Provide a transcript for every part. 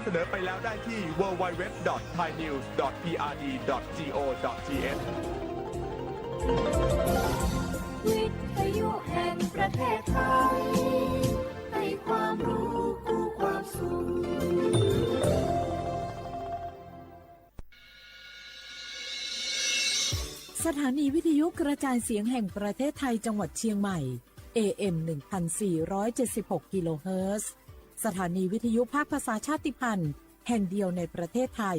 เสนอไปแล้วได้ที่ www.thainews.prd.go.th วิทยุแห่งประเทศไทยให้ความรู้คู่ความสุขสถานีวิทยุกระจายเสียงแห่งประเทศไทยจังหวัดเชียงใหม่ AM 1476 กิโลเฮิรตซ์สถานีวิทยุภาคภาษาชาติพันธุ์แห่งเดียวในประเทศไทย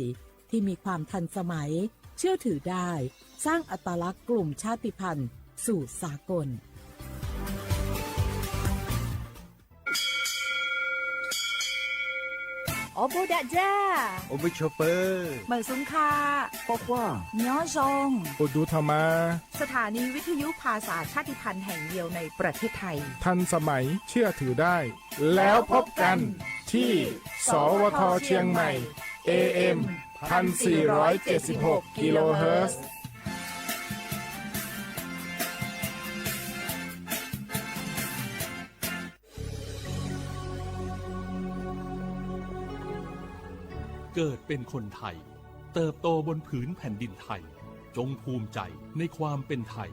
ที่มีความทันสมัยเชื่อถือได้สร้างอัตลักษณ์กลุ่มชาติพันธุ์สู่สากลโอโบดะจ้าโอเบชเปอร์เหมือซุงคาปอกว่าย้อซงโอดูธรรมาสถานีวิทยุภาษาชาติพันธุ์แห่งเดียวในประเทศไทยทันสมัยเชื่อถือได้แล้วพบกันที่สวทเชียงใหม่ AM 1476 กิโลเฮิรตซ์เกิดเป็นคนไทยเติบโตบนผืนแผ่นดินไทยจงภูมิใจในความเป็นไทย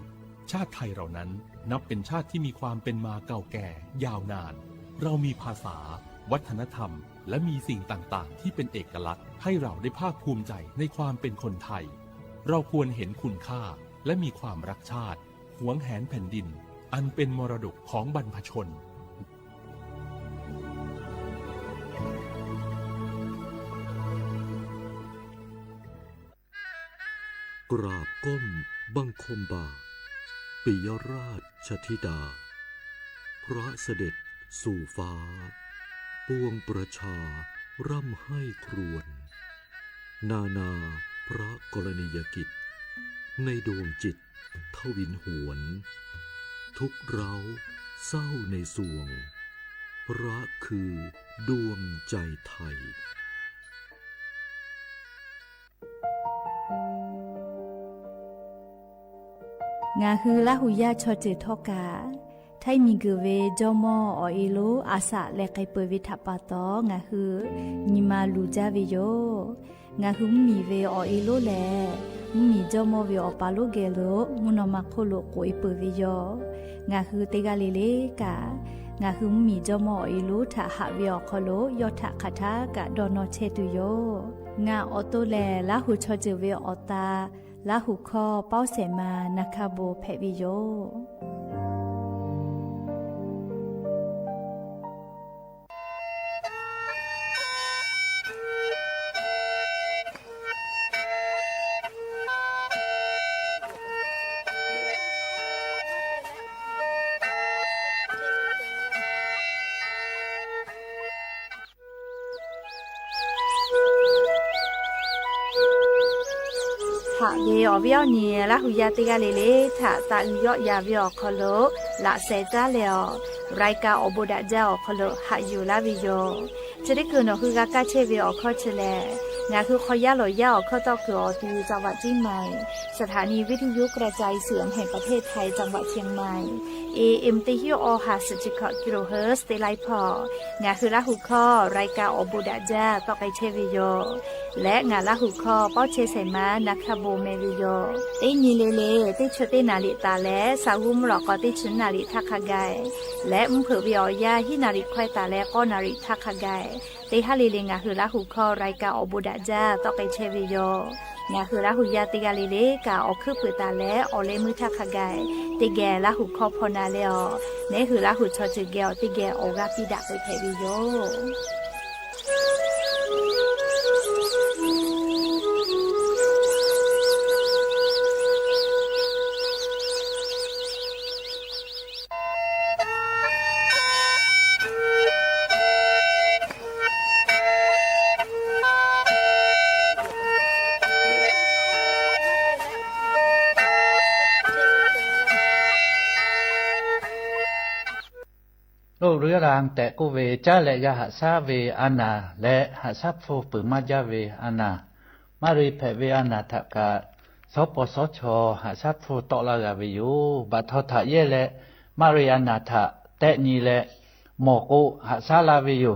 ชาติไทยเรานั้นนับเป็นชาติที่มีความเป็นมาเก่าแก่ยาวนานเรามีภาษาวัฒนธรรมและมีสิ่งต่างๆที่เป็นเอกลักษณ์ให้เราได้ภาคภูมิใจในความเป็นคนไทยเราควรเห็นคุณค่าและมีความรักชาติหวงแหนแผ่นดินอันเป็นมรดกของบรรพชนกราบก้มบังคมบาทปิยราชธิดาพระเสด็จสู่ฟ้าปวงประชาร่ำให้ครวญนาพระกรณียกิจในดวงจิตทวินหวนทุกเร้าเศร้าในสวงพระคือดวงใจไทยงาฮือละหุยาชอเจทอกาไทมีกเวจอมออเอโลอาสะเลไกเปวิทัปปะตองาฮือนิมาลูจาเวโยงาฮือมีเวอเอโลแลมีจอมอเวอปาโลเกโลมุนอมาโคโลโกเอเปเวโยงาฮือเตกาเลเลกางาฮือมีจอมอเอโลทะหะเวอคโลยอทะคาทากะดอนอเชตุโยงาออโตแลละหุชอเจเวอตาลาหุคอเป้าเสมานาคาโบเพวิโยถ้าเวอเวียวเนี่ยละหุยาติกาเลเลถ้าตาอุยอยาเวียวคโลละเซจาเลอไรกาอโบดะเจ้าคโลหะอยู่ลาวิโยจะได้คือนอคือกากาเชเวอคอเชเลงาคือขอยาหลอยาอข้อตอกคืออตูจังหวัดเชียงใหม่สถานีวิทยุกระจายเสียงแห่งประเทศไทยจังหวัดเชียงใหม่ AM ติฮิโอฮาสจิกะกิโลเฮิรตซ์เตไลพองาคือละหุคอรายการอโบดะเจ้าตอกไอเชวิโยและงาละหุคอเป้าเชไซมานาคาโบเมวิโยเตญีเลเลเตชเตนาลิตาและสาวุมหลอกอเตชนาลิทักขะไกและมเผวิอยาฮินาริควายตาและก็นาริทักขะไกเตฮาเลเลงาคือละหุคอรายการอโบดะเจ้าตอกไอเชวิโยงาคือละหุยาติกาเลเลกาออคือเปตาและออเลมือทักขะไกติแกละหุคอพอนาเลอเนคือละหุชอจิเกอติแกโอกาปิดะไปเพวิโยโลกเรื้อรางแต่กูเวจ้าและยาหาซาเวอานาและหาซาโฟปือมาจาเวอานามารีเพเวอานาทกาสปสชหาซาโฟตอลากาเวยูบัททะเยและมารีอานาทะแตนีและหมอกุหาซาลาเวยู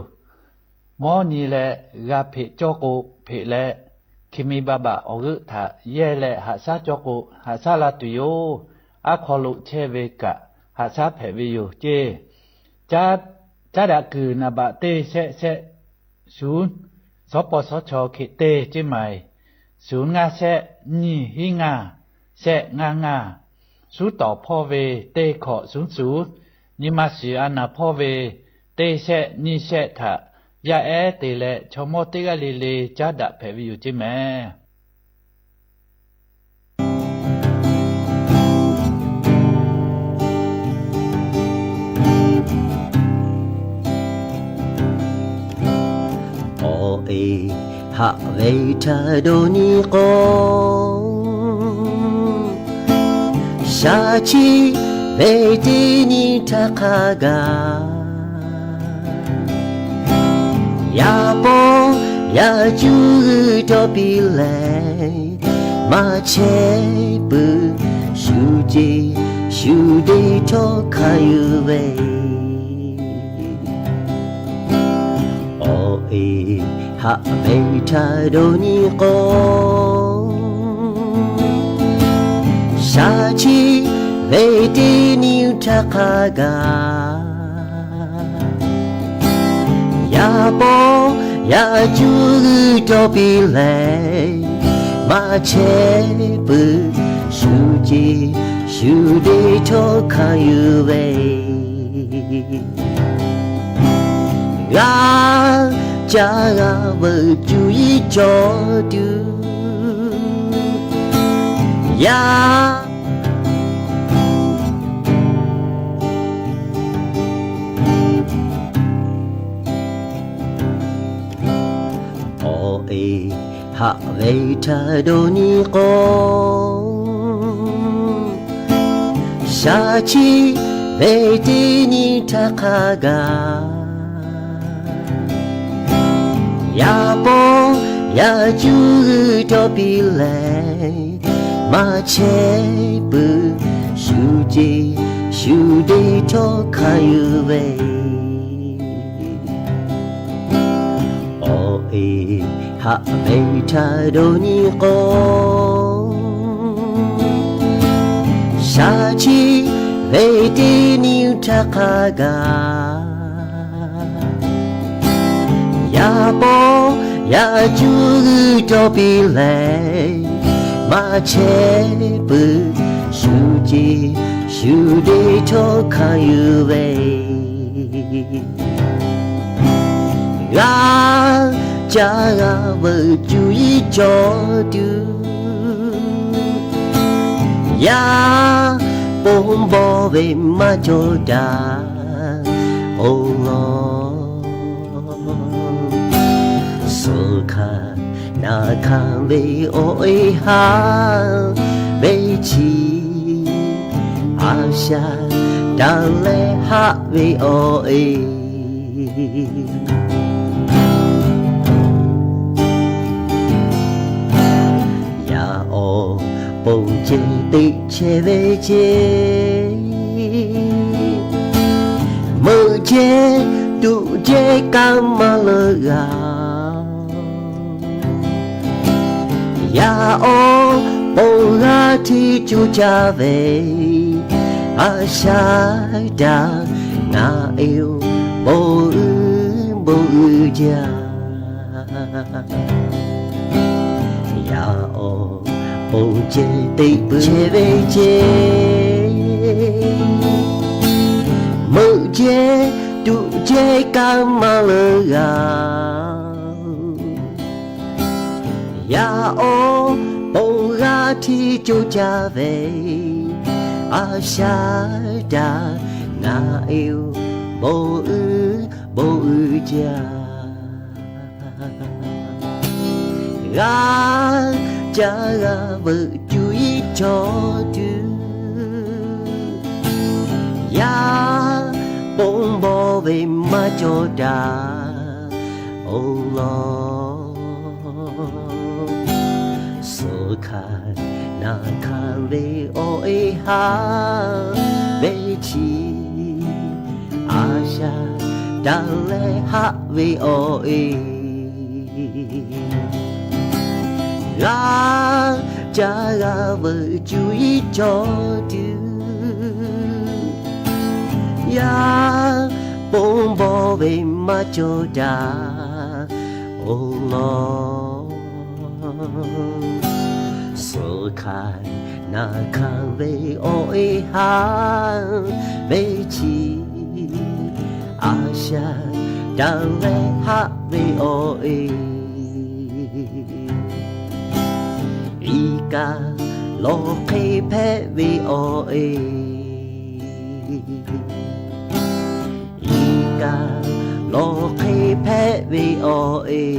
หมอนี่แหละกาเพจอกุเพแลคิมิบาบะอกุทะเยแลหาซาจอกุหาซาลาตุโยอะคอลุเชเวกะหาซาเพเวโยเจจาดะกือนาบะเตเซศูนย์สปสชเขเตเจใหม่ศูนย์งาเซนี่หิงาเซงาสูต่อพ่อเวเตขอศูนย์นิมาสีอานาพ่อเวเตเซนี่เซทะยาเอเตเลชโมเตกะเลจาดะเพวิอยู่จิแม่เอหะเวทาโดนิโกชาชิเวตินิทาคากายาโปยาจูโตปิเลมาเชปุชูจิชูเดโตคายุเวโอเอหะเบทาโดนิโกชาชิเวตินิวทาคากายาโปยาจูโตปิเลมาเชปุชูจิชูเดโตคายุเวกาจางาวจูอีจอดูยาโอเอหะเวทาโดนิโกชาชิเวตินิทาคากายาโปยาจูโตปิเลมาเชปุชูจิชูเดโตคายุเวโอเอหะเบทาโดนิโกชาชิเวตินิวทาคากายาโปยาจูโตปิเลมาเชปุชูจิชูเดโตคายุเวกาจางาวจูอีจอดูยาปงบอเวมาโจดาโองอสุขานาคาเวโอเอหาเวชีอาชาดังเลหะเวโอเอยาโอปงเจติเชเวเจมือเจตุเจกามาเลกายาโอโปลาที่จูจาเวอาชาดางาเอวโบจายาโอโปเจติเชเวเจมือเจตุเจกามาเลกายาโอโปลาที่จูจาเวอาชาดางาเอวโบจากาจางาวจูอีจอดูยาปงบอเวมาโจดาโอลอสุขานาคาเวโอเอหาเวชีอาชาด da le ha vi o e ga cha ga vợ chú ý cho tu ya bông bò về mà cho đã ô lo sơ khai na khai về ôi ha về chi à xa đã về ha về ôi ý ca lo khi phê về ôi ca lo khi phê vì ôi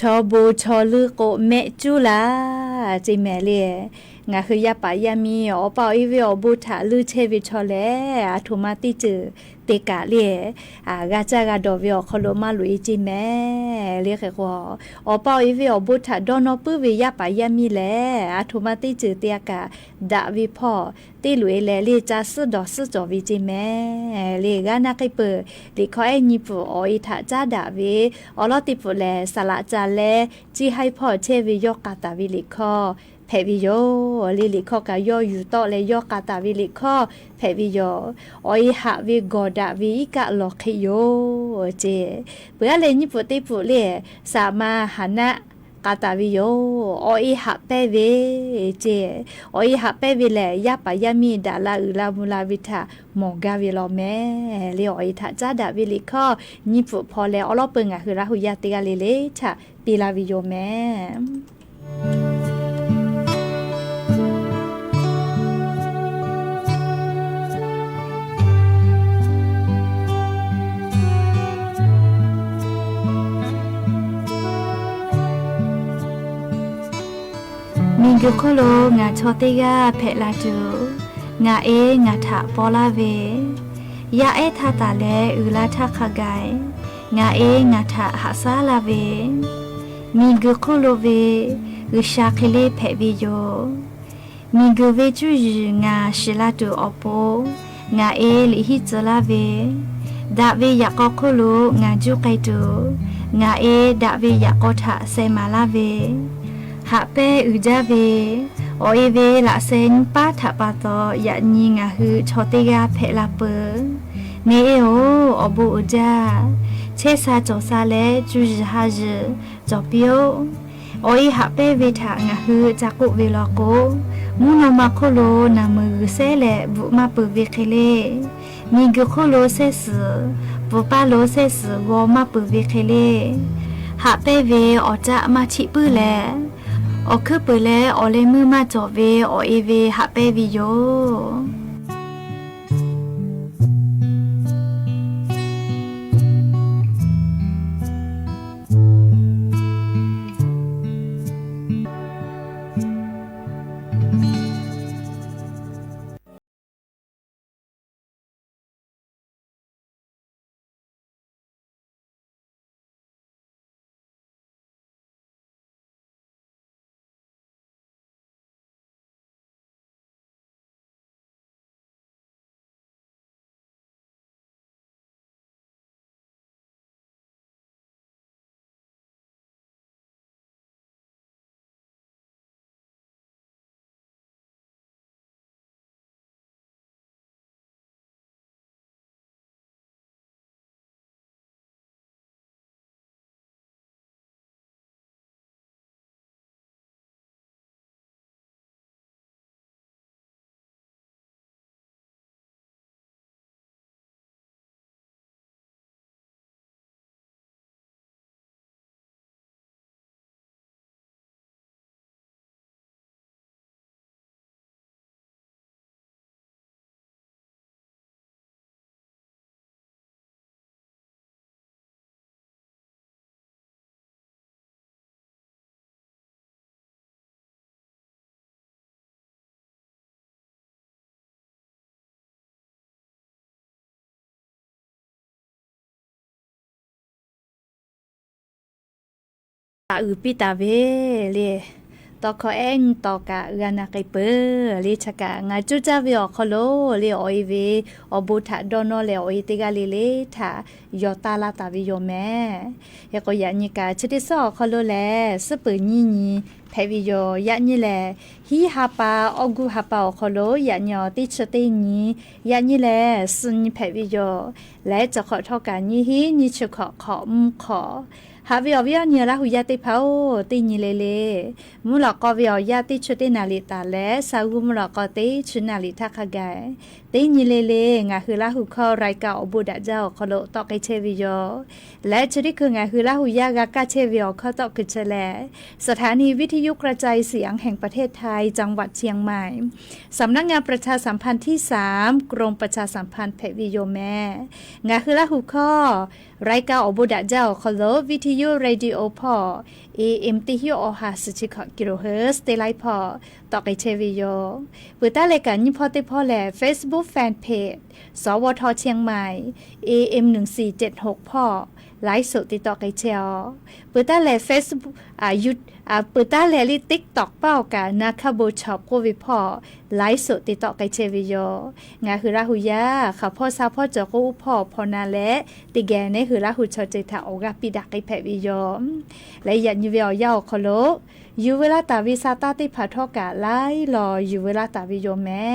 ชอโบชอลือโกเมจูลาจิแม่เลีย งาคือยาปายามีอเปาอีเวอบูถาลือเชวิชอแลอาทุมาติจือเตกะเลียกาจากาดอวิอคโลมาลุยจิแม่เรียกแค่อเปาอีเวอบูถาดอนอปื้อเวยาปายามีแลอาทุมาติจือเตกะดาวิพ่อตีลุยแลลีจาสุดอสุจอวิจิแม่เลกานาไกเปลิขอไอญิปูออีถาจาดาวิอลอติปุแลสละจาแลจีให้พ่อเชวิยกาตาวิลิขอเพวิโยลิลิข้อกายอยู่ต่อเลยยกาตาวิลิข้อเพวิโยโอยหาวิโกดาวิกะลอคิโยเจเปื่อเลยนี่ปุติปุเลสามาหานะกาตาวิโยโอยหาเปเวเจโอยหาเปวิเลยยาปายามีดาลาอุลามุลาวิทามองกาวิโลแม่เลยโอยทาจาดาวิลิข้อนี่ปุพอแล้วอลอเปิงอะคือราหุยาติกาเลชะปีลาวิโยแม่มิงกุโคโลงาชอเตกาเพลาจูงาเองาถาปอลาเวยาเอทาตาเลอุลาทาคากายงาเองาถาหาซาลาเวมิงกุโคโลเวอุชาเคเลเพวิโยมิงกุเวจูยูงาชิลาตูอโปงาเอลิฮิจลาเวดาเวยากอโคโลงาจูไกตูงาเอดาเวยากอทาเซมาลาเวหาเปอุจาเวโอเอเวละเซนป้าถาปาตอยะนีงาฮือชอเตกาเพลาเปเนเอโออบูอุจาเชซาจอซาเลจูจิฮาจจอเปียวโอเอหาเปเวทางาฮือจักุเวลโกมูนอมาโคโลนามือเซเลบุมาเปเวเคเลมีกุโคโลเซสบุปาโลเซสวอมาเปเวเคเลหาเปเวออจะมาชิปื้อแลอคือเปิดแล้วอเลมือมาจอเวอเอเวหาเปวิโยตาอือปิตาเวเลตอคอเองตอกะอุนาไกเปเลชะกะงาจุจาเวอคโลเลออยเวอบูทาดอนอเลออยติกาเลทายอตาลาตาวิโยแม่เฮก็ยะนิกาชติซอคโลแลสะปืญีนีเพวิโยยะนิแลฮีฮาปาอกุฮาปาคโลยะญอติชตินียะนิแลสุนเพวิโยและจะขอทอกานีฮีนิชขอขอมขอฮาวิอวิอเนียละหุยาติเผาติญิเลเลมุลกอวิอยาติชุตินาลิตาและสาวุมุลกอติชุนาลิทักขะไก ตีนีเลงาคือลาหูข้อรายการอบุดะเจ้าขอโลตอกไอเชวิโยและชนิดคืองาคือลาหูยากากาเชวิโอข้อตอกกิจแลสถานีวิทยุกระจายเสียงแห่งประเทศไทยจังหวัดเชียงใหม่สำนักงานประชาสัมพันธ์ที่3กรมประชาสัมพันธ์เพวิโยแม่งาคือลาหูข้อรายการอบุดะเจ้าขอโลวิทยุเรดิโอพอAM ติฮิโอฮาสชิคกิโลเฮิรตซ์เตไลพอตอกไอเชวิโยเปิดตาเลกันยิพอติพอแล Facebook Fanpage สวทเชียงใหม่ AM 1476พอไลฟ์สดติดต่อไกเชียวเปิดตาแล Facebook เปิดตาแลลิ TikTok เป้ากะนาคาโบช็อปโควิพอไลฟ์สดติดต่อไกเชวิโยงาคือราหุยาค่ะพ่อซาพ่อจอกูพ่อพอนาและติแกในคือราหุชอเจตาออกาปิดักไกแพวิโยและยันยูเวียวยาวคโลอยู่เวลาตาวิซาตาติพาทอกะไลรออยู่เวลาตาวิโยแม่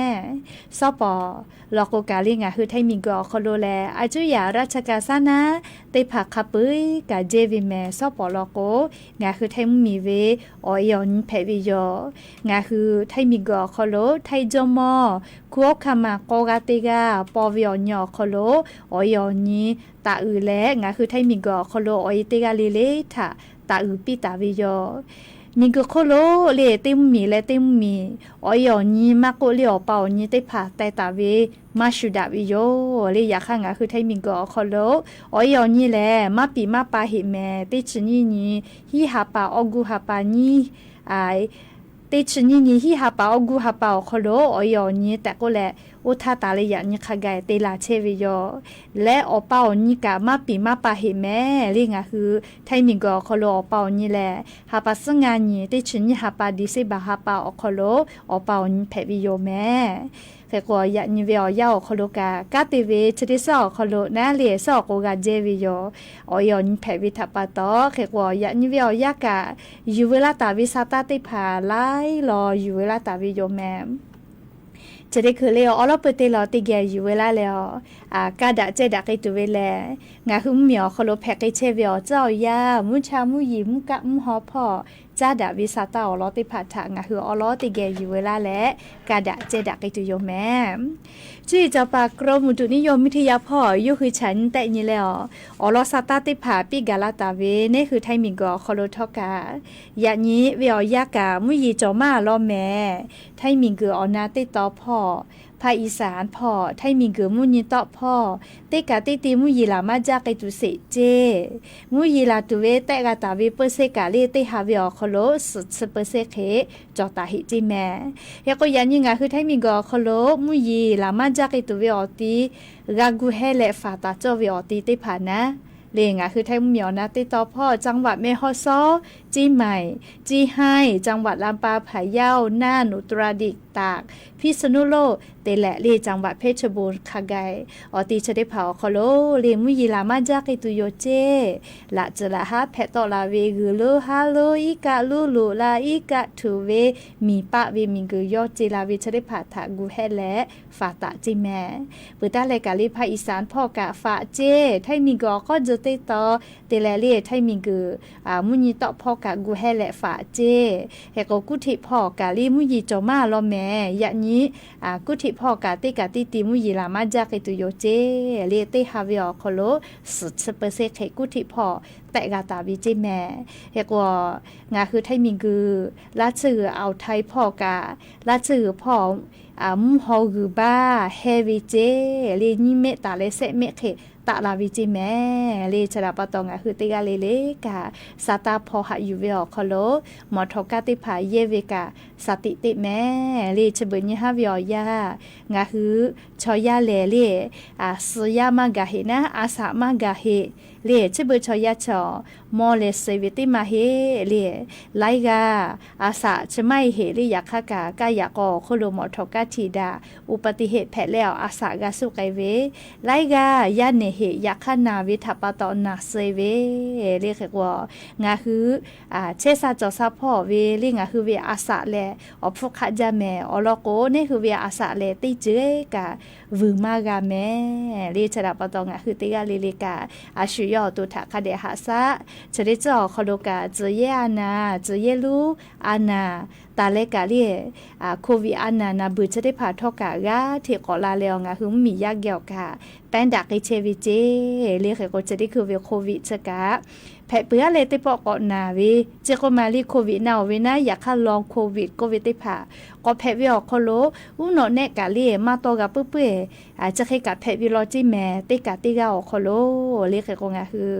ซอปอลอกโกกาลิงาคือไทมิงกอคโลแลอาจุยาราชกาซานะติพาคาปุยกาเจวิแม่ซอปอลอกโกงาคือไทมีเวออยอนแพวิโยงาคือไทมิงกอคโลไทจอมอคัวคามาโกกาติกาปอวิออนยอคโลออยอนีตาอือแลงาคือไทมิงกอคโลออยติกาลิเลทาตาอือปิตาวิโยมิงก็โคโลเลติมมีและติมมีออยอนีมาโกเลียวเป่านีติผาแต่ตาเวมาชุดาวิโยเลยอยากข้างคือไทมิงก็โคโลออยอนีแลมาปีมาปาหิแม่ติชนีนีฮิฮาปาออกูฮาปานีไอติชนีนีฮิฮาปาออกูฮาปาโคโลออยอนีแต่ก็แลอุทาตาเลยอยากนี่ขกายเตลาเชวิโยและอเป่านี่กะมาปีมาปาหิแม่เรียกคือไทมิงก็โคโลอเป่านี่แหละฮาปาสงานี่ติชนีฮาปาดิเซบาฮาปาโคโลอเป่านี่แพวิโยแม่แค่ก็อยากนี่เวียวยาวโคโลกากาติเวชดิซอโคโลนาเลซอโกกาเจวิโยออยอนี่แพวิทัปปาตอแค่ก็อยากนี่เวียวยากะอยู่เวลาตาวิซาตาติพาไลรออยู่เวลาตาวิโยแม่จะได้คือเลี้ยวอลอเปเตลอติแกอยู่เวลาแล้วกาดะเจดักไอตัวเวลางาคือเหมียวคโลแพกไอเชเวียเจ้ายามุชามุยิมกะมุฮอพอจ้าดาวิซาตาอลอติผัดถางาคืออลอติแกอยู่เวลาและกาดะเจดักไอตัวโยแม่จี้จะปากกรมอุตุนิยมวิทยาพ่ออยู่คือฉันแต่นี่แล้วอลอซาตาติผาปิกาลาตาเวนี่คือไทมิงกอคโลทอกาอย่านี้เวียวยากามุยีจอมาลอแม่ไทมิงกืออนาติตอพ่อภาคอีสานพ่อไทมิงกือมุยีตอพ่อเตกาติติมุยีลามาจากไอตุเสเจมุยีลาตุเวแต่กาตาเวเปเซกาเลเตฮาเวียคโลสุเปเซเคจอตาหิจิแม่ยาก็ยันยิงาคือไทมิงกอคโลมุยีลามาจากไอตุเวอตีกากูเฮเลฟาตาจอเวอตีเตผานะเลงคือไทยเหมียวนะติดต่อพ่อจังหวัดแม่ฮ่อซ้อจีใหม่จีไฮจังหวัดลำปางพะเยาน่านอุตรดิตถ์ตากพิษณุโลกเตแหละเลจังหวัดเพชรบูรณ์คาไกอติชะได้เผาคโลเลมุยีลามาจากไอตุโยเจละจะละฮะแพตอลาเวกุโลฮาโลอีกะลูลูลาอีกะทูเวมีปะเวมิงกุยอเจลาเวชะได้ผาถากูแฮและฝาตะจิแม่ปืตาเลกาลีภาคอีสานพ่อกะฝาเจไทยมีกอก็จะติดต่อเตแลเลไทยมีกุมุยีตอพ่อกะกูแฮและฝาเจเฮกกุธิพ่อกะลีมุยีจอมาลอแม่ยะนี้กุธิพ่อกะติกะติติมุยีลามาจากไอตุโยเจเลเตฮาเวียคโลสุดสเปเซเขกุธิพ่อแต่กาตาวิจิแม่เฮกงาคือไทยมิงกือละชื่อเอาไทยพ่อกะละชื่อพ่อมุฮอกือบ้าเฮวิเจเลนิเมตาเลเซเมเคตาลาวิจิแม่เลชราปตองคือติกาเลเลกาสาตาพอหะอยู่เวอคโลหมอทกาติผาเยเวกาสติติแม่เลชเบญฮาเวียยางาคือชอยาเลเลสยามากาเฮนะอาสามากาเฮเลชเบชอยาชอมอเลเซวิติมาเฮเลไลกาอาสาชไม่เฮเลยาคากากายากอโคโลหมอทกาทีดาอุปติเหตุแผลแล้วอาสากาสุไกเวไลกายาเน เหยักขนาวิทัปตอนาเซเวเรียกว่างาคือเชซาจอซาพ่อเวเรียงาคือเวอาสะแลอพกะจาแมอลโกนี่คือเวอาสะแลติเจกะวืมากาแมเรียชดาปตองาคือติกาลิลิกาอาชุยอตุทะคเดหะซะจะได้จอคโลกาเจเยอานาเจเยลูอานาตาเลกาเรียโควิดอานานาบืจะได้ผ่าทอกากาเทกอลาเลงาคือมียากเกี่ยวกะแป้นดักเชวิเจเรียกก็จะได้คือเวโควิดจะกะแผลเปื้อเลยติปอกอนาวิเจก็มาลีโควิดนาเวนะอยากลองโควิดติผ่าก็แผลวิอคโลอุโนเนกาเลีมาโตกับเปื้อจะให้กับแผลวิโลจิแม่ติกาติกาอคโลเรียกก็งาคือ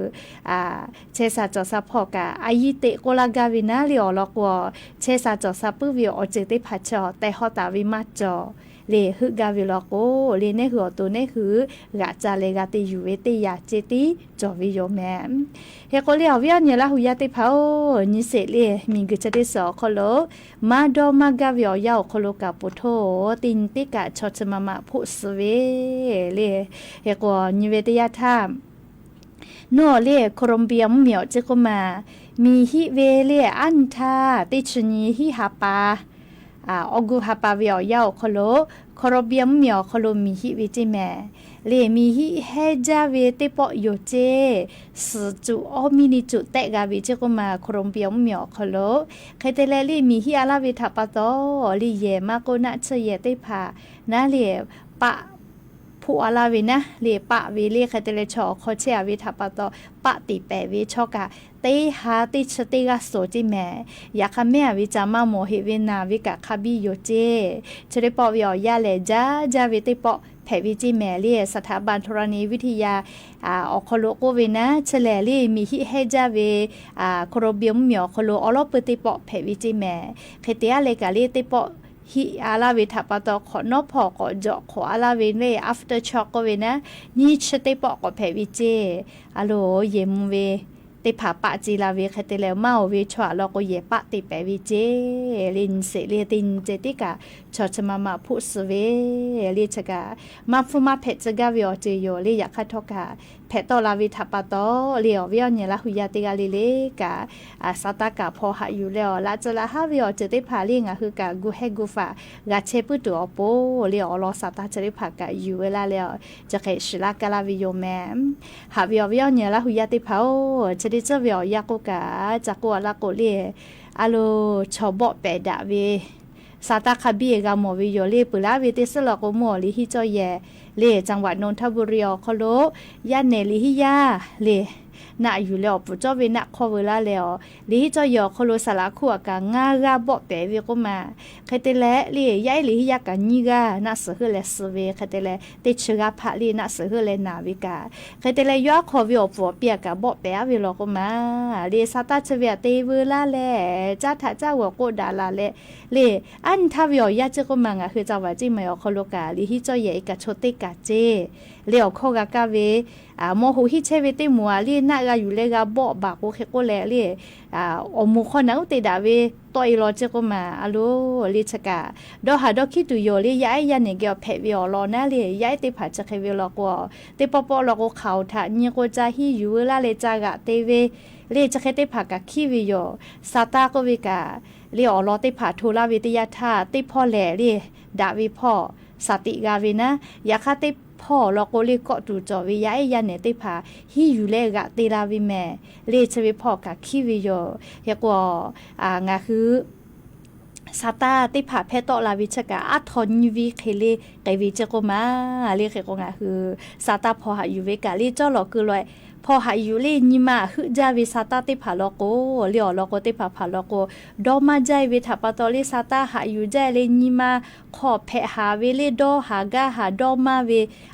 เชซาจอซาพอกะอายิเตโกลากาวินาเลียลอกวเชซาจอซาปื้อวิอเจติผ่าจอแต่ฮอตาวิมาจอเลฮึกาวิลโกเลเนหือตัวเนหือกะจาเลกาติยูเวติยาเจติจอวิโยแมเฮโกเลียวเวียนยละหุยาติพาวนิเสเลมิงกะจะได้สอคโลมาดอมากาวิอยาคโลกาปุโทตินติกะชอชมามะพุสเวเลเฮโกนิเวติยาทามโนเลโคลอมเบียมเหมียวเจโกมามีฮิเวเลอันทาติชนีฮิฮาปาอกูฮาปาเวียวยาวคโลโครเบียมเมียวคโลมีฮิวิจิแมเลมีฮิเฮจาเวติปอโยเจสจูอมินิจุเตกาวิเจกุมาโครเบียมเมียวคโลเคเตเลลีมีฮิอาลาวิทัปโตลีเยมาโกนะเชเยติพานาเลปะผู้อาลาวินะเลปะวิเลคเตเลชอโคเชอวิทัปโตปะติเปวิชอกะเตหาติชติกาโสจิแมอยากแม่วิจามาโมหิวินาวิกะคาบิโยเจจะได้ปอวิอยาเลจาวิติปอแผวิจิแมเลียสถาบันธรณีวิทยาอคโลโกเวนะเฉลลีมีฮิเฮจาเวโครเบียมเหมียวโคโลอลอปติปอแผวิจิแมเคเตียเลกาลีติปอฮิอาลาวิทัปตอขอนอพอก็จอขออาลาวินเว after shock ก็เวนะนี่ชติปอก็แผวิเจอะโลเยมเวติผาปะจีลาเวคเตเลเมาเวชวาลอก็เยปะติแปวิเจลินเสเลตินเจติกาชอชมามาพุสเวลิชกามาฟุมาเพจกาวิอเจโยลิยาคาทกาเพตอลาวิทัปโตเลียววิอเนละหุยาติกาลิเลกาซาตากาพอหาอยู่แล้วละจะละฮาวิอเจติผาลิงอะคือกากูเฮกูฟากาเชปุตุอโปเลียวลอซาตาเจติผากาอยู่เวลาแล้วจะเคชิลากาลาวิโยแมหาวิอเนละหุยาติผาเจติเจวิอยากุกาจากกัวละกุเลียอะโลชอบอเปดาเวซาตาคาบีกามอวิโยเลปุลาเวติสลอกโมลิฮิจอยเลจังหวัดนนทบุรีคโลยาเนลิฮิยาเลน่ะอยู่แล้วปุจอเวนะคอเวลาแล้วลิฮิจอยคโลสาระขัวกางากาบ่เปเวก็มาเคเตเลเลยายลิฮิยากาญิกานะสะเลสเวเคเตเลติชกาพะลีนะสะเลนาวิกาเคเตเลยอคอวิอปัวเปียกาบ่เปเวลก็มาเลซาตาเชเวเตเวลาเลจ้าทะจ้าวโกดาลาเลอันทาวิอยาเจก็มางะคือจังหวัดจิมยคโลกาลิฮิจอยกะโชติกาเจเลอคอกากาเวโมโหฮิเชเวติมัวลีน่ากาอยู่เลกาบ่บากโอเคก็แลลีอมุขนะอุติดาเวตอยลอเจก็มาอะโลลิชกาดอหาดอคิตุโยลียายยันเนเกเพวิอลอนะลียายติผาจะเควิลอกวติปปอลอกเขาทะญิโกจาฮิอยู่ลาเลจากะเตเวเลจะเคติผากะคิวิโยซาตาก็วิกาเลอลอติผาทุลาวิทยาธาติพ่อแลลีดาวิพ่อสติกาวินะยาคาติพ่อลอกโกลิก็ตูจอวิยายันเนติผาฮิอยู่เลกะติลาวิแมเลชวิพ่อกะคิวิโยยากงาคือซาตาติผาเพตอลาวิชกะอัทอนวิเคเลไกวิเจโกมาเลเคโกงาคือซาตาพอหาอยู่เวกะเลจอลอคือลอยพอหาอยู่เลนิมาฮึจาวิซาตาติผาลอโกเลียวลอโกติผาผาลอโกดอมาใจวิทัปตอลิซาตาหาอยู่ใจเลนิมาขอเพหาเวเลดอหากาหาดอมาเว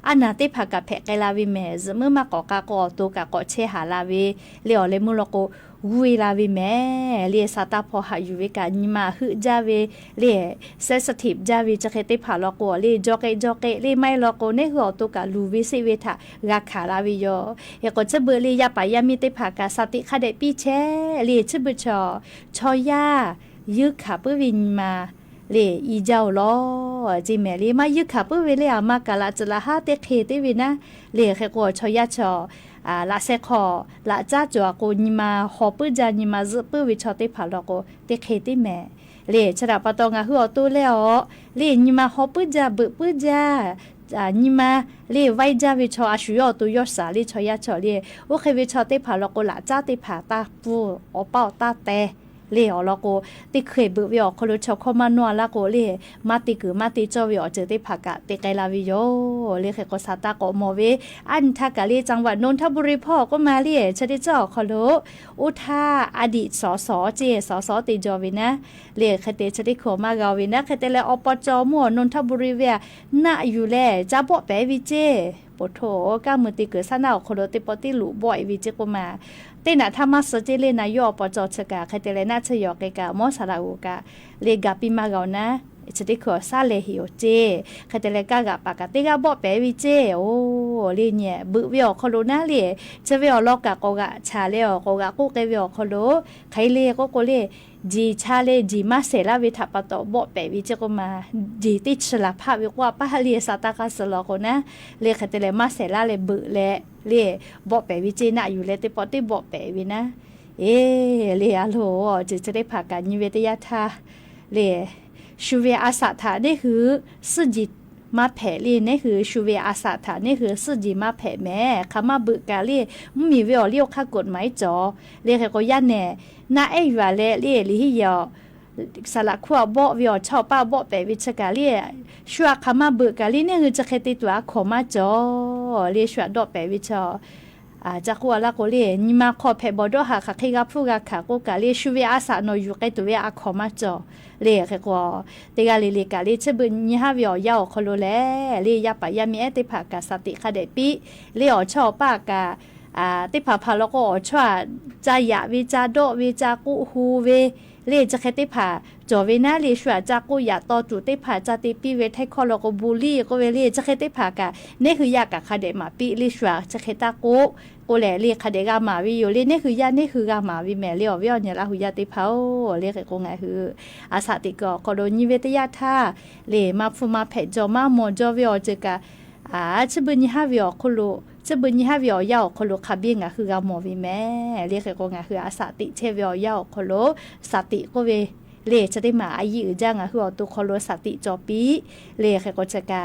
อนาติผากะเพไกลาวิเมซเมื่อมากอกากอโตกะกอเชหาลาเวเลียวเลมุลอโกวีลาวิแม่เลียซาตาพอหาอยู่เวกานิมาฮึจาเวเลียเซสติฟจาวิจะเคติผาลอโกเลียจอกเลียไม่ลอโกเนหัวโตกะลูวิสิเวทะราคาลาวิโยเฮกจะเบเลียปายามิติผากาสติคาเดปีเชเลียชบุชอยายึกขาปวินมาเลอีเจ้าลอ จีแม่ลีมายึกขับเพื่อเวลามากะละจะละหาเตเคติวินะเลียเคกัวชอยาชอละเซคอละจ้าจัวกูนิมาหอปื้จานิมาซึปื้อวิชอติผาลโกเตเคติแม่เลียฉระปะตองะหัวตู้แล้วเลียนิมาหอปื้จาบึปื้จานิมาเลียไว้จาวิชออาชุยอตุยอสาลีชอยาชอเลียโอเควิชอติผาลโกละจ้าติผาตาปูอเป้าตาเตเลี้ยวแล้วก็ติเคยบุวิอคนรู้ชอบเข้ามานัวแล้วก็เลี้ยมาติคือมาติเจ้าวิอเจอติผักกะติไกลาวิโยเลี้ยก็สาตาก็มอเวอันทากะเลี้ยจังหวัดนนทบุรีพ่อก็มาเลี้ยชะดิเจ้าคอโลอุทาอดีตสสเจสสติจอวินะเลี้ยคเตชะดิโคมากาวินะคเตเลอปจมั่วนนทบุรีเวียน่ะอยู่แลจะบ่แปวิเจปโถก้ามือติเกิดซะนาคอโลติปติหลุบ่อยวิเจก็มาเต้นธรรมะสจิเลนายอปจชกาคเตเลนะชยอกกะมอสลาอุกะเลกาปิมากานะชะดิโคซาเลฮิโอเจคเตเลกากะปากะติกะบ่แปวิเจโอเลเนี่ยบึวิอคอโลนาเลเจวิอลอกะกอกะชาเลอโกกะกุเกวิอคอโลไคเลโกเลจีชาเลจีมาเสลาวิทัปโตบ่แปวิเจก็มาจีติชลาภาวิกว่าปะเลสตากาสลอโกนะเลคเตเลมาเสลาเลบึเลเล่บ่แปวิเจนะอยู่เลติปอติบ่แปวินะเลอะโลจะได้พากันนิเวศยาทาเลชูเวอาสาทานี่คือสุจิมาแผ่ลีนี่คือชูเวอาสาทานี่คือสุจิมาแผ่แม่คำมาบึกาลีมีเวอเลี้ยวค่ากฎหมายจอเลก็ยันแน่นาไอ้ว่าเลลิฮิยอสละขั้วบ่วิอชอบป้าบ่แปวิชกาลีชัวคำมาบึกาลีนี่คือจะเคติตัวขอมาจอเลชัวดอกแปวิชอจากว่าละก็เลยนี่มาขอเพบดอหาค่ะใครกับผู้กะค่ะก็กะเลยช่วยอาสาหน่อยอยู่ใกล้ตัวอาขอมาจ่อเลยค่ะก็แต่กะเลยกะเลยเชื่อบุญนี่ฮะวิอยาวคนรู้แล้วเลยยาปะยามีเอติผักกะสติค่ะเดปีเลยอ๋อชอบปากกะติผักพาแล้วก็อ๋อชอบใจอยากวิจาโดวิจากุฮูเวเลจะแค่ติผาจอเวน่าเลชัวจากกูอยากต่อจุติผาจะติปีเวทให้คอลก็บูลลี่ก็เวเลจะแค่ติผากะนี่คือยากกับคาเดมาปีเลชัวจะแค่ตากูแหล่เลคาเดกามาวิโยเลนี่คือยานี่คือกามาวิแม่เลอวิอเนี่ยละหุยาติเผาเลก็คงไงคืออาสาติก็โดนิเวทยาธาเลมาฟูมาเพจอมาโมจอวิอเจกะจะบุญยาวิอคุลุจะบุญยาวิอยาวคนโลคาบิงอ่ะคือกามอวิแม่เรียกก็ไงคืออาสาติเชวิอยาวคนโลสติก็เวเลจะได้มาอายุจังอ่ะคือตัวคนโลสติจอปีเลกก็จะกะ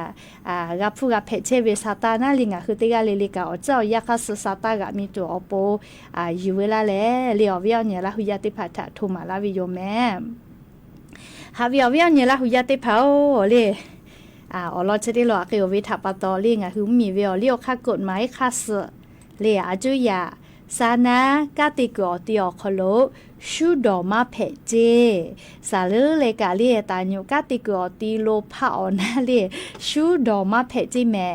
รับผู้รับเพจเชวิซาตานาลิงอ่ะคือติกาเลลิกาเจ้ายาคาสซาตากะมีตัวอโปอยู่เวลาแล้วเลียววิอเนี่ยละหุยาติพัทธุมาลาวิโยแม่ฮาวิอเนี่ยละหุยาติเผาเลอ๋อเราจะได้หลอกเกี่ยววิถาปตอลิงอ่ะคือมีเวลเลี้ยวค่ากฎหมายค่าเสือเลียอาจุยาสานากาติกอติอคโลชูดอมาเพเจสาลือเลกาเลียตาญูกาติกอติโลพาอนาเลียชูดอมาเพจิแม่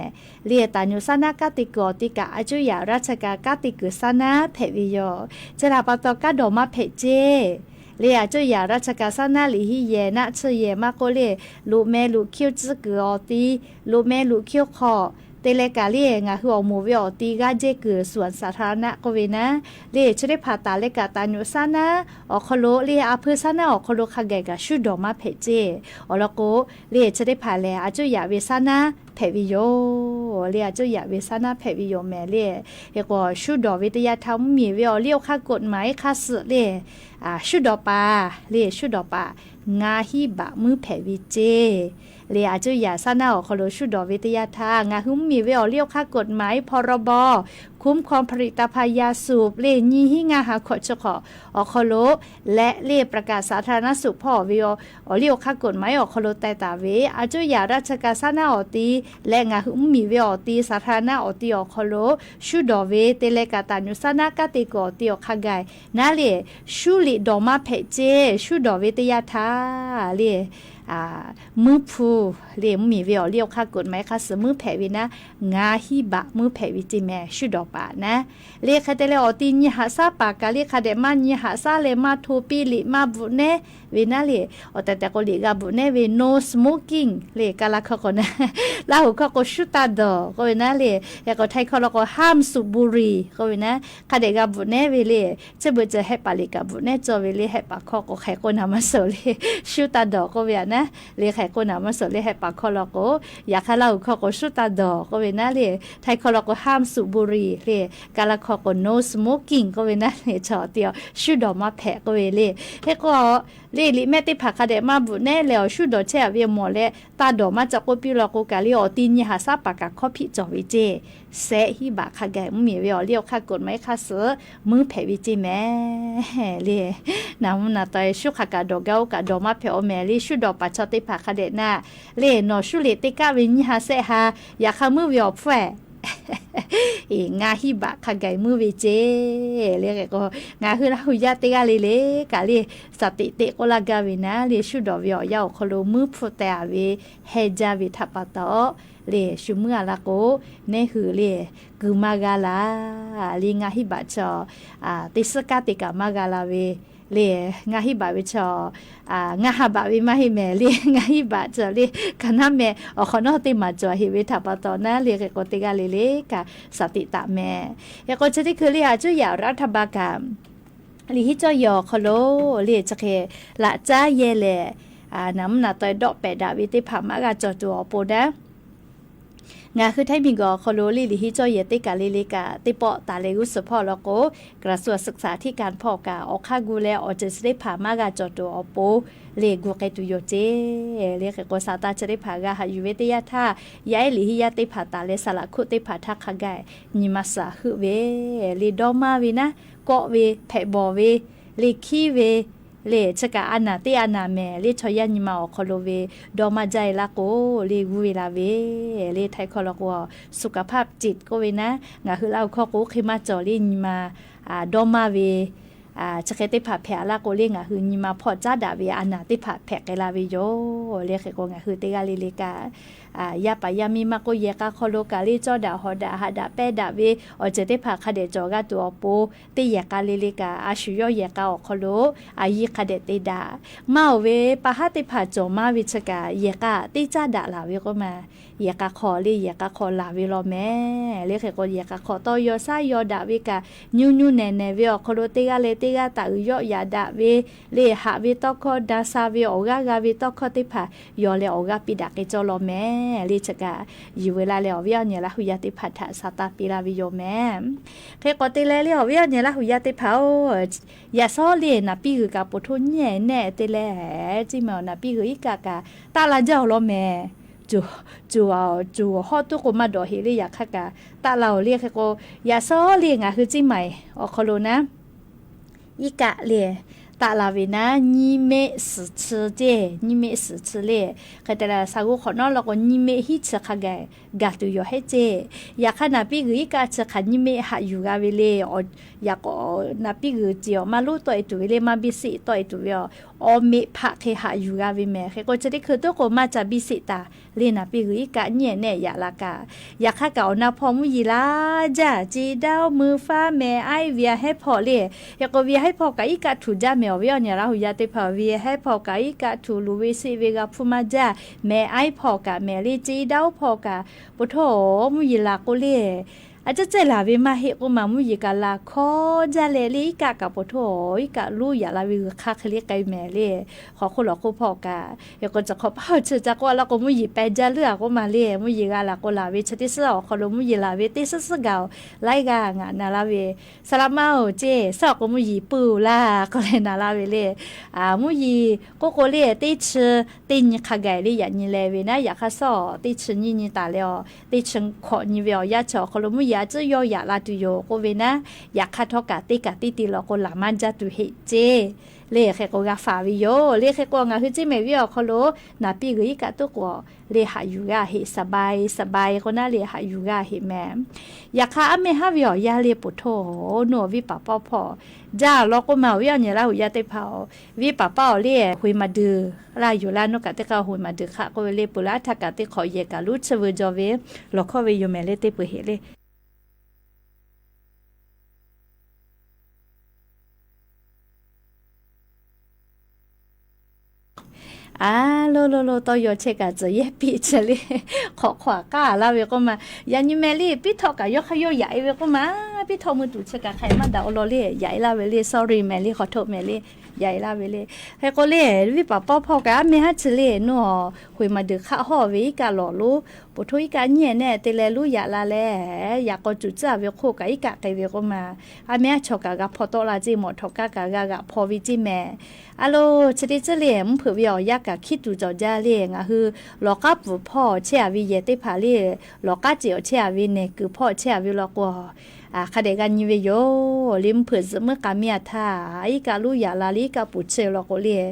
เลียตาญูสานากาติกอติกาอาจุยาราชกากาติกุสานาเพวิโยจะลาปตอกาดอมาเพเจเลียจุยาราชกาสนาลิฮิเยนะเชเยมาโกเลลูแม่ลูคิวจึกอตีลูแม่ลูคิวคอเตเลกาเลียงะหัวหมูวิอตีกาเจกือสวนสาธารณะก็เวนะเลียจะได้ผ่าตาเลกาตานุสานะอคโลเลียอาพืสานะอคโลคาเกกะชุดอมาเพเจอลโกเลียจะได้ผ่าแลอาจุยาเวสานะเพวิโยเลียจุยาเวสานะเพวิโยแม่เลียเฮก็ชุดอวิทยาธรรมมีวิอเลี้ยวค่ากฎหมายค่าสึเลียชุดอปาเลียชุดอปางาฮิบะมือเพวิเจเลียอาจุยาซานาอคโลชุดอวิทยาทางาหุมมีเวอเลี้ยวค่ากฎหมายพรบคุ้มครองผลิตภัณฑ์ยาสูบเลญีหิงาหาขอชขอคโลและเลประกาศสาธารณสุขพ่อวิอเลี้ยวค่ากฎหมายอคโลแต่ตาเวอาจุยาราชการซานาอตีและงาหุมมีเวอตีสาธารณะอตีอคโลชุดอเวเตเลกาตานุสานากาติกอตีอคากายนาเลชุลิดอมาเพเจชุดอวิทยาทาเลมือผู้เลี้ยงมีเวลเลี้ยวค่ากฎหมายค่ามือแผ่วินะงาฮิบะมือแผ่วิจิแม่ชุดอปานะเรียกคาเตเลอตีนิหาซาปากาเรียกคาเดมานิหาซาเลมาทูปีลิมาบุเนเวนะเลียแต่ก็เรียกบุเนเว no smoking เรียกาลาเขาก็นะลาหูเขาก็ชุตาดอก็เวนะเลียแล้วก็ไทยเขาเราก็ห้ามสูบบุหรี่ก็เวนะคาเดกาบุเนเวเลียจะเบื่อจะให้ปาลิกาบุเนจอเวเลียให้ปากเขาก็แค่คนทำมาโซเลียชุตาดอก็เว นะเรียกใครคนน่ะมาสอนเรียกให้ปากคอลโกอยากให้เราขอก็สุดตาดอกก็เว้นนะเรียไทยคอลโกห้ามสูบบุหรี่เรียกาลขอก็ no smoking ก็เว้นนะเรียชอเตียวชุดดอกมาแผะก็เว้นเรียให้ก็เรียลิแม่ติผักกระเดมาบุแน่แล้วชุดดอกแช่เวียหมอและตาดอกมาจากก็พี่เราก็กะเรียตีนยาซาปากกะข้อพิจอวิเจเสฮิบะคาแกมึงมีเวียเรียวค่ากฎไหมค่าเสือมึงแผวิจิแม่เรียน้ำน่ะตอยชุกขากะดอกเก้ากะดอกมาแผอแม่ลิชุดดอกปัจจติผักกระเดน่ะเรียนอชุเลติกาวิญญาเสหาอยากขามือเวียแฝงาฮิบะคาไกมือเวเจเรียกก็งาคือเราอยากเตกาเลกะเรียสติเตโกลากาวินะเรียชุดดอกเวียยาวคโลมือโปรเตอเวเฮจาวิทัปปะตอเลชุมือละโกเนหือเลกุมากาลาลีงาฮิบะจอติสกาติกามากาลาเวเลงาฮิบะเวชงาฮบะเวมาฮิเมเลงาฮิบะจอเลคณะเมอขอนอติมาจอฮิเวทัปปะตอนะเลกเตกาเลกะสติตะแม่ยก็จะได้คือเรียจุยารัฐบาลกามลิฮิจอยอคโลเรียจะเคละจ้าเยเลน้ำหนาตอยดอกแปดดาวิติพามากาจอตัวโปนะงาคือไทยมีกอคโลลิลิฮิจอยติกาลิลิกาติปอตาเลกุสพอแล้วก็กระทรวงศึกษาที่การพอกาออกค่ากูแลออกจะได้พามากาจอตัวโปเลกูไกตุโยเจเรียกก็สาตาจะได้พากาหาอยู่เวติยาท่ายายลิฮิยาติพาตาเลสละคุติพาทักขกายนิมาสาฮึเวลิดอมาวินะเกาะเวแผบอเวลิคีเวเลชกะอันนาติอันนาแม่เลชยันยิมาอคโลเวดอมาใจละโกเลกูเวลาเวเลไทยคอลกวสุขภาพจิตก็เวนะงาคือเราข้อกูคิมาจอลินมาดอมาเวจะเคติผาแผลละโกเลงาคือยิมาพอจ้าดาเวอันนาติผาแผกลาเวโยเลเคโกงาคือเตกาลิเลกายาปายามีมาโกเยกาคอโลกาลิจอดาฮอดาหาดาเปดาเวอจะได้ผาคาเดจอกาตัวโปติเยกาลิเลกาอาชุโยเยกาอคโลอายิคาเดติดามาเวปะหะติผาจอมาวิชกาเยกาติจาดาลาเวก็มาเยกาคอลิเยกาคอลาเวโลแม่เลเคโกเยกาคอตอยอซายอดาเวกาญูญูแนแนเวอคโลติกาเลติกาตาอุยอยาดาเวเลหะเวตอคอดาซาเวโอกากาเวตอคอติผายอเลโอกาปิดาเกจอโลแม่ลิชกาอยู่เวลาแล้วเวียเนี่ยละหุยาติพัทธะสตาปิลาวิโยแม่เคกติเลแล้วเวียเนี่ยละหุยาติเผายาซอเลนะปีคือกาปุทุนแย่แน่ติเลจิมอนะปีคืออีกากาตาลาเจ้าโลแม่จูฮอตุกมาดอฮิริยาคกาตาเราเรียกโกยาซอเลงะคือจิใหม่อคโลนะอีกะเลตาลาวินะนิเมสชื่อเจนิเมสชื่อเลใครแต่ละสาวขอนอเราก็นิเมฮิชะคกากาตุโยให้เจอยากขนาปีกือกาชะคันนิเมหาอยู่กาเวเลอยากนาปีกืเจียวมาลู่ตัวตุเวเลมาบิสิตัวตุเวอเมพะเคหาอยู่กาเวแม่ก็จะได้คือตัวก็มาจากบิสิตาเลนาปีกือกาเนี่ยแน่อยากละกาอยากข้าเก่านาพอมุยีลาจ้าจีดาวมือฟ้าแม่ไอเวียให้พอเลยอยากก็เวียให้พอกาอีกาถูจ้าแม่เวียเนี่ยเราหุยาติพอเวียให้พอกาอีกาถูลูเวซิเวกาพูมาจ้าแม่ไอพอกาแม่ลีจีดาวพอกาปุโถมุยลาโกเลอาจจะเจลาเวมาเฮกุมามุยกาลาคอจาเลลีกากาปุโถอีกาลูอย่าลาวิคาเคลียไกแม่เลขอคนหลอกคู่พอกาอยากจะขอเผาเชื่อจักว่าแล้วก็มุยไปจาเลือกก็มาเลมุยกาลาโกลาเวชติสอขอลมุยลาเวติสสกาวไลกางานาลาเวสลามาเจสอกมุยปูลาก็เลยนาลาเวเลมุยโกโกเลติชตินคาไกลีอย่านี่เลเวนะอยากข้าสอติชนี่ตาเลอติชขอนี่เวียยาชอขอลมุยยาจะยอยาลาตุโยโกเวนะอยากคัดทอกาติกาติติลอโกลามันจะตุเฮเจเลเคโกกาฟาวิโยเลเคโกงาคือจิเมวิโอคโลนาปีกอีกาตุกวเลหายูกาเฮสบายคนน่าเลหายูกาเฮแมอยากข้าเมฮาวิโอยาเลปุโถโนวิปะป้อพอจ้าลอก็มาวิโอเนี่ยลาหุยาเตเผาวิปะป้อเลหุยมาดือลาอยู่ลานกะเตกาหุยมาดือค่ะก็เลปุลาทากาเตขอเยกาลุชเวจอเวลอข้อเวโยเมเลเตปุเฮเลโลตัวโยเชกาจะเย็บปีเฉลี่ยขอขวาก้าลาเวก็มายานิเมลี่ปีทอกะยกขยใหญ่เวก็มา พี่ทอมือดูเชกะใครมาด่าเราเลยใหญ่ละเวเลย sorry แม่เลยขอโทษแม่เลยใหญ่ละเวเลยให้ก็เลยวิปป้อพ่อกะแม่ฮัดเลยเนาะคุยมาดึกข้าห่อวิกะหล่อรู้ปุถุยกะเนี่ยแน่แต่แลรู้อย่าละแลอยากก็จุดจ้าเวโคกะอีกะไกเวก็มาอาแม่ชอกะกะพอโตละจิหมดทอกะกะพอวิจิแม่อะโลชะดิจะเหลี่ยมเผื่อวิอยากะคิดดูจอจาเลี่ยงอะคือหลอกกับพ่อเชียวิเยติพาเลี่ยหลอกกะเจียวเชียวิเนคือพ่อเชียวิหลอกว่าคาเดกันยูเวโยลิมเผื่อเมื่อกามียท่าอีกาลูยาลาลิกาปุเชลอกเลีย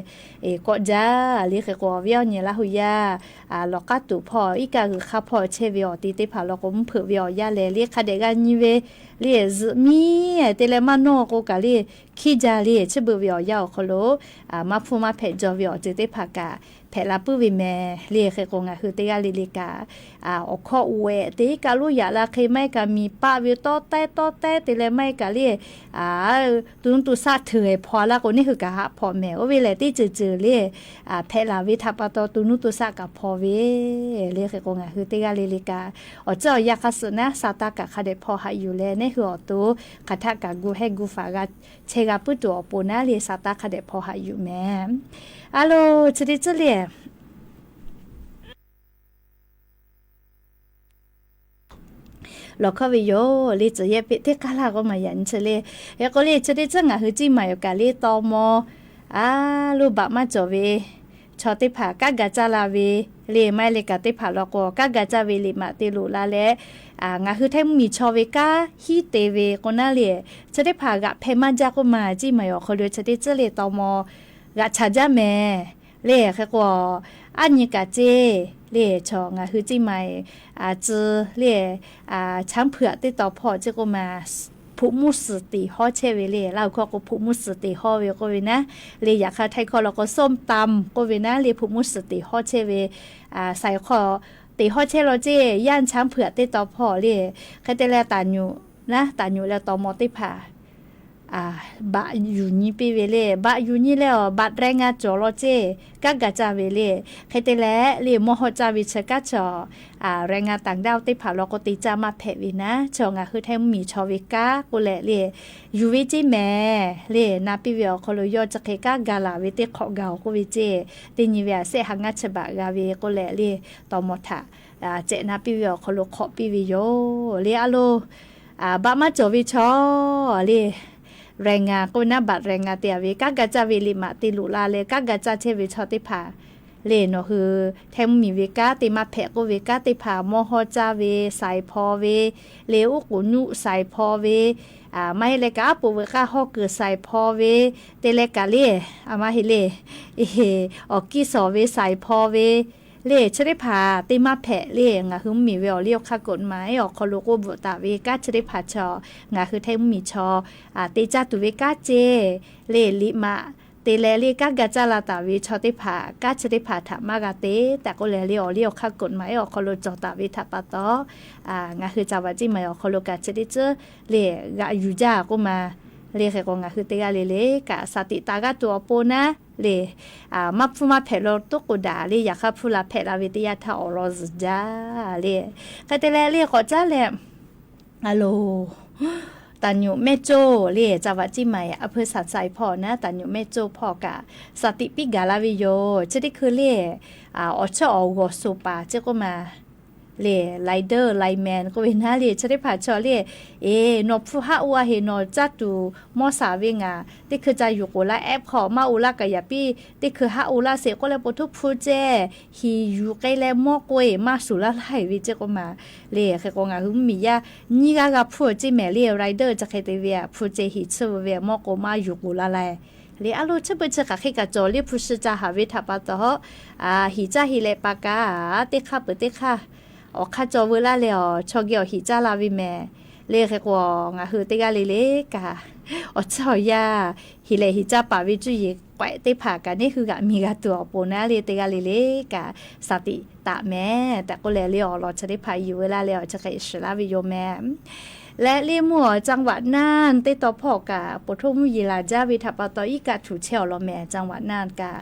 ก็จ้าลิเคกวิอเนี่ยละหุยาลอกกาตุพ่ออีกาคือข้าพ่อเชวิอติเตพาลอกมเผื่อวิอยาเลลิคาเดกันยูเวเลียมีเตเลมาโนโกกาลีขี้จาลีเชบุวิอยาโคโลมาฟูมาเพจวิอติเตพากาแผลปื้วิแม่เรียกเคงคือเตกาลิลิกาอข้ออวยเตกาลูยาละเคไม่กามีป้าวิโตเต้เตเลไม่กาเรียตุซาเถยพอละคนนี้คือกะพอแม่ว่าเวลาที่จือเรียแผลวิทัปตตุซากะพอเวเรียกเคงคือเตกาลิลิกาเจ้ายาคัสนะซาตากะคาเดพอหาอยู่แล้วนี่คือตัวคาทากะกูให้กูฝากเชกาปุตัวปนาเรียซาตาคาเดพอหาอยู่แม่อะโลจะได้จะเรียเราเข้าไปโยเลยจะเย็บเด็กกาลาก็มายันเฉลี่ยก็เลยจะได้จังอ่ะคือจีมาอยู่กาลีตอมลูกบักมาจเวชอติผากากาจาลาเวเลไม่เลกาติผาลก็กากาจาเวลิมาติลุลาเลงาคือแท้มีชอเวกาฮีเตเวก็น่าเลยจะได้ผากะเพมาจากก็มาจีมาอยู่เขาเลยจะได้จะเลยตอมกะชาจาแม่เล่แค่กว่าอันนี้กะเจเล่ชองอ่ะคือจีไม่จือเล่ช้างเผือกติดต่อพอจะก็มาผู้มุสติฮอเชเวเล่เราก็ผู้มุสติฮอเวก็เวนะเล่อยากไทยคอเราก็ส้มตำก็เวนะเล่ผู้มุสติฮอเชเวใส่คอติฮอเชโรเจย่านช้างเผือกติดต่อพอเล่ใครแต่ละตาอยู่นะตาอยู่แล้วต่อมอติผาบะอยู่นี่ปีเวเล่บะอยู่นี่แล้วบัดแรงงานจอรอเจกักกะจาเวเล่ใครแต่ละเล่มอฮจาวิชกะจอแรงงานต่างดาวติผาลอกติจามาแพวินะชองคือแท้มีชอวิกากุแลเล่อยู่วิจิแม่เล่นาปีเวอคอลยอจะเคกากาลาเวติขอเกากุวิเจตินิเวเสหังงัชบะกาเวกุแลเล่ตอมอทะเจนาปีเวอคอลขอปีวิโยเล่อะโลบะมาจอวิชอเล่แรงงานก็น่าบัดแรงงานเตียวิกากะจาวิลิมาติลุลาเลกากะจาเชวิชอติผาเลนคือแทมมีวิกาติมาแพะก็วิกาติผามอฮจาเวใส่พอเวเลอุกุนุใส่พอเวไม่เลกาปูวิกาฮอเกิดใส่พอเวเตเลกาเลมาฮิเลออกกี้สอเวใส่พอเวเล่ชริพาติมาแผะเล่งาคือมีเวลเลี้ยวค่ากฎหมายออกคอโลโกบุตาเวกาชริพาชองาคือไทยมีชอติจาตุเวกาเจเล่ลิมาเตเลเลีกากาจาลาตาวิชอติผากาชริพาถามากาเตแต่ก็เลยเลี้ยวค่ากฎหมายออกคอโลจอตาวิทัปตองาคือจาวาจิมาออกคอโลกาชริเจเล่กายูจาก็มาเรียกก็งาคือเตกาเลกะสติตากาตัวโปนะเลมาพูมาเพลตุกุดาเลอยากพูลาเพลาวิทยาทาอรสจาเลกะเตเลเรียกก็จ้าเลฮัลโหลตันอยู่แม่โจเรียจาวจิมัยอำเภอสัตไซพ่อนะตันอยู่แม่โจพ่อกะสติปิกาลาวิโยจะได้คือเรียอชอวสุปาเจ้าก็มาเล่ไลเดอร์ไลแมนก็เห็นนะเล่จะได้ผ่าชอเล่นบฟูฮาอัวเฮนอจัดดูมอสาเวงาที่คือจะอยู่กุละแอปขอมาอุละกะยาปี้ที่คือฮาอุละเสก็เลยปทุพูเจฮีอยู่ใกล้แล้วมอกวยมาสุละไหลวิเจก็มาเล่คือก็งาคือมียานี่กะพูจิแม่เล่ไรเดอร์จะเคยเตเวียพูเจฮิเซเวียมอกก็มาอยู่กุละไลเลอลูจะเป็นจะกะให้กะจอเรียผู้ชื่อจะหาวิทัปตอหิจ้าฮิเลปากาเตค่ะเปิดเตค่ะออกข้าจอเวลาแล้วชอเกี่ยวหิจ้าลาวิแม่เรียกกว่างาคือเตกาเลกะอชอยาหิเลหิจ้าป่าวิจุยไปเตผากันนี่คือกะมีกะตัวโปนะเรียเตกาเลกะสติตะแม่แต่ก็แล้วเรียเราจะได้พาอยู่เวลาแล้วจะไกอิสลาวิโยแม่และเรียมัวจังหวัดน่านเตตอพอกะปทมุยีลาจาวิทัปตออีกะถูเชลแม่จังหวัดน่านกะ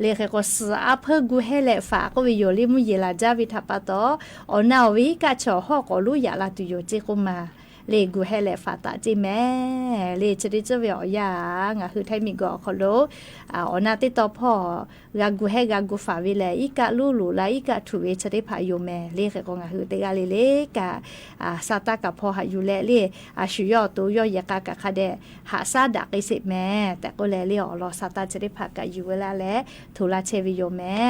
เรียกก็สอาเพื่อกูให้แหละฝาก็วิโยลิมุยีลาจาวิทัปตออนาวิกะชอฮอกอลุยาลาตุโยเจกุมา เลกูให้แหละฝาตาจิแม่เลจะได้จะเวียวยางอ่ะคือไทยมีก็ขอโลอนาติต่อพ่อกากูให้กากูฝาวิแลอีกะลูลูละอีกะถูเวจะได้พายุแม่เลขก็งาคือเตกาเลกะซาตากับพ่อหาอยู่แลเลชุยอตัวยอยากะกะคะเดหาซาดักไอสิแม่แต่ก็แลเลรอซาตาจะได้พากะอยู่เวลาแลทุลาเชวิโยแม่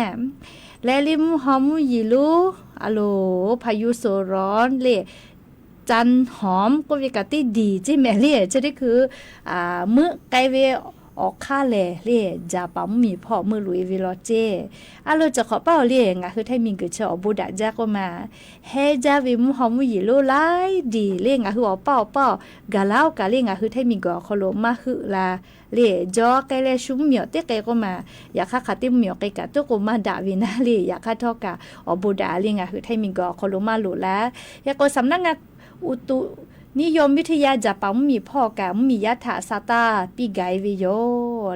แลลิมหอมยิลูอะโลพายุโซร้อนเลจันหอมก็วิกาติดีจิแม่เล่จะได้คือมื้อไกเวออกค่าแลเล่จะปั๊มมีพ่อมือลุยวิโลเจอะโลจะขอเป้าเล่งะคือไทยมิงกึเชอบูดะจาก็มาเฮจาวิมหอมยิโลหลายดีเล่งะคือเป้ากะลาวกะเล่งะคือไทยมิงก็ขอโลมาคือลาเลจอไกเลชุมเหมียวเตะไกก็มาอยากคาติเหมียวไกกะตุกมาดาวินาเลอยากคาทอกะบูดาเล่งะคือไทยมิงก็ขอโลมาหลุละอยากก็สำนักงานอุตุนิยมวิทยาจะปั๊มมีพ่อกะมียะถาซาตาปีไกวิโย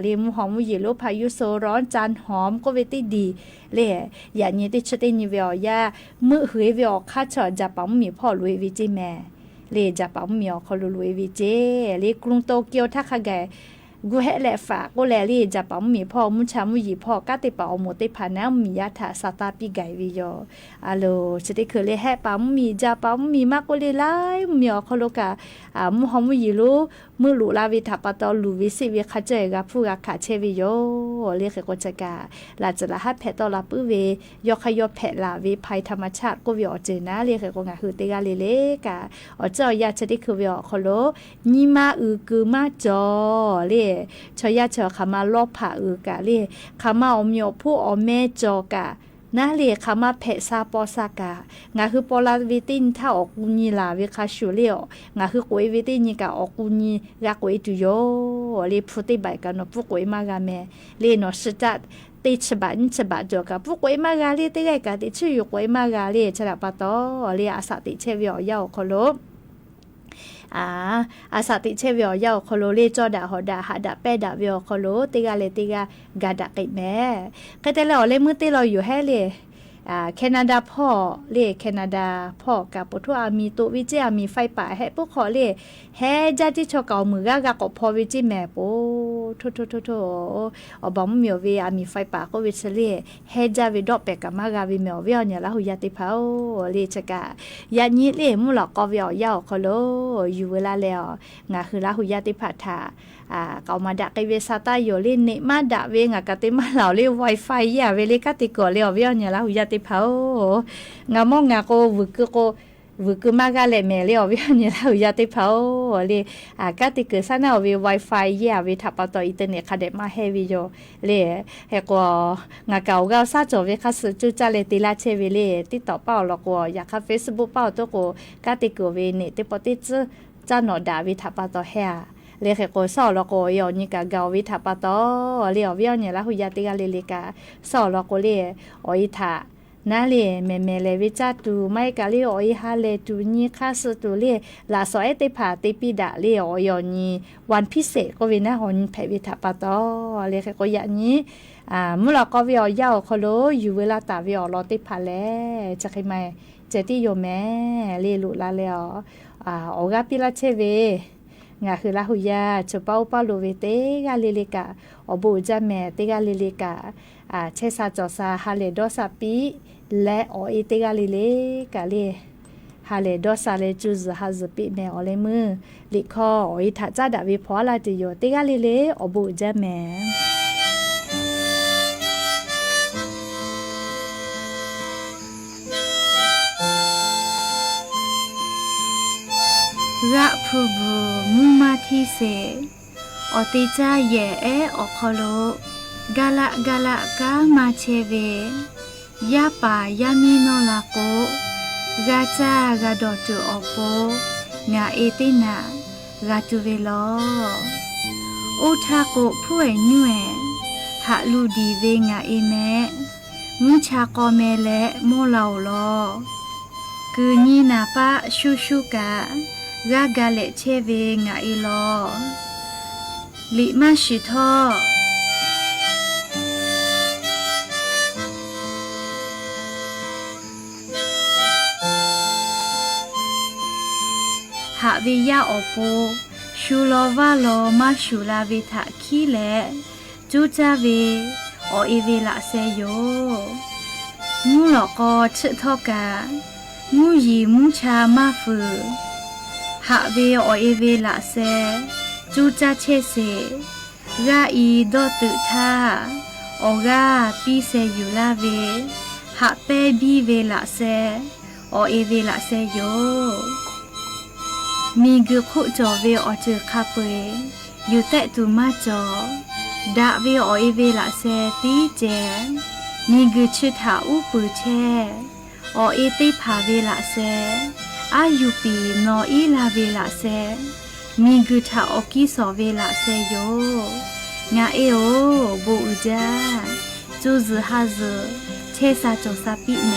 เรมหอมยิโลพายุโซร้อนจานหอมก็เวติดีเล่อย่านี้ติชตินิเวียยามือหือเวียคาชอจะปั๊มมีพ่อลุยวิจิแม่เลจะปั๊มมีอคอลุยวิเจเลกรุงโตเกียวทักแกกูให้แหละฝากกูแลลี่จะปั๊มมีพ่อมุชามุยีพ่อกะติปอโมติพานะมียะถาซาตาปีไกวิโยอะโลจะได้คือเลยให้ปั๊มมีจะปั๊มมีมากก็เลยหลายมีอคอโลกะมุหอมุยีลูมือหลูลาวิทัปตอลูวิสิวิคาเจกะผู้กะขาเชวิโยเรียกก็จะกะลาจะละฮัดแพตอลาปื้อเวยอขยอแพลาวิภัยธรรมชาติก็วิอเจนะเรียกก็งะคือเตกาเลกะอเจ้ายาจะได้คือวิอคอโลนิมากือมาจอเรชอยาเชอขามาลอบผ่ากะเรขามาอมยอผู้อแม่จอกะนาเรียขามาเพซาปอซากะงาคือปอลาวิตินถ้าออกกุญีลาวิคาชูเลียวงาคือกวยวิตินกะออกกุญีกะกวยตุโยเรพุติบายกันปุกวยมากะแม่เรนอสจัดติฉบันฉบัดจอกะปุกวยมากะเรติไกกะติชื่อยกวยมากะเรฉลาปะตอเรอาสาติเชวิอยาคอโลอาสาติเชวิอยาคอโลเลจอดาหอดาหาดาแปดาวิอคอโลติกาเลติกากาดาไกแม่ก็แต่แล้วเลมือติเราอยู่ให้เลยแคนาดาพ่อเลแคนาดาพ่อกับปทุอามีตัววิจิอามีไฟป่าให้พวกขอเลแฮจาจิชอเก่ามือกะก็พอวิจิแม่โปโทอบอมเมียวเวอามีไฟป่าก็วิชเลแฮจาวิดอกเปกะมากาวิเมียวเวียเนี่ยละหุยาติเผาเลชกะยานี้เลมุหลอกก็เวียวยาวคอโลอยู่เวลาแล้วงาคือละหุยาติผาทาเกามาดะไกเวซาตาโยเลเนมาดะเวงกะติมาเหล่าเล Wi-Fi ยาเวเลกะติโกเลเวียเนี่ยละหุยาติเผางามองาโกวึกโกวึกมากะเลแม่เลเวียเนี่ยละหุยาติเผาเลกะติเกซานาเว Wi-Fi ยาเวทับต่ออินเทอร์เน็ตคาเดมาเฮวิโยเลเฮกงาเกาซาจอเวคาสจุจาเลติลาเชเวเลติต่อเป้าลกอยากคา Facebook เป้าตโกกะติโกเวเนติปติจจานอดาวิทับต่อเฮเรียกโกสอลโกยอนิกาเกาวิทัปตอเรียวเวียเนี่ยละหุยาติกาเลเลกาสอลโกเลออิทานาเลเมเลวิจาตูไม่กาเลออิฮาเลตูนีคาสตูเลลาสอเอติผาติปิดาเลอยอนีวันพิเศษก็วินาหอนเพวิทัปตอเรียกโกยะนี้มุลก็วิอยาวคโลอยู่เวลาตาวิอลอติผาแลจะใครไม่เจติโยแม่เลลุลาเลออกาปิลาเชเวงาคือลาหุยาชเป้าโลเวเตกาเลเลกาอบูจาแม่เตกาเลเลกาเชซาจอซาฮาเลดอซาปิและอเอเตกาเลเลกาเลฮาเลดอซาเลจูซฮาซปิแม่อเลมือลิคอออิทาจาดาวิพอลาติโยเตกาเลเลอบูจาแม่ระพูบูมุมาทิเสอติจาเยเออคโลกาละกามาเชเวยาปายามิโนลาโกกาจากาดอตุอโปงาเอตินากาตุเวโลอุทาโกผู้เอนุ่เอหะลูดีเวงาเอเมมุชาโกเมเลโมลาวโลคือนีนาปะชูกากากาเลเชเวงาอีโลลิมาชิทอห ะเวียออโปชูโลวาโลมาชูลาเวทะคีแลจูจาเวอเอเวละเซโยงูหลอกอชึทอกางูยีมุชามาฟืหะเวอเอเวละเซจูจาเชเซกาอีดอตุทาโอกาปีเซยูลาเวหะเปบีเวละเซอเอเวละเซโยมีกึขุจอเวอเจอคาเปอยู่แต่ตุมาจอดาเวอเอเวละเซตีเจมีกึชึทาอุปุเชอเอติพาเวละเซอายุปีนออีลาเวละเซมีกึทาอกิสอเวละเซโยงาเอโอบูอุจาจูซือฮาซือเชซาจอซาปิแม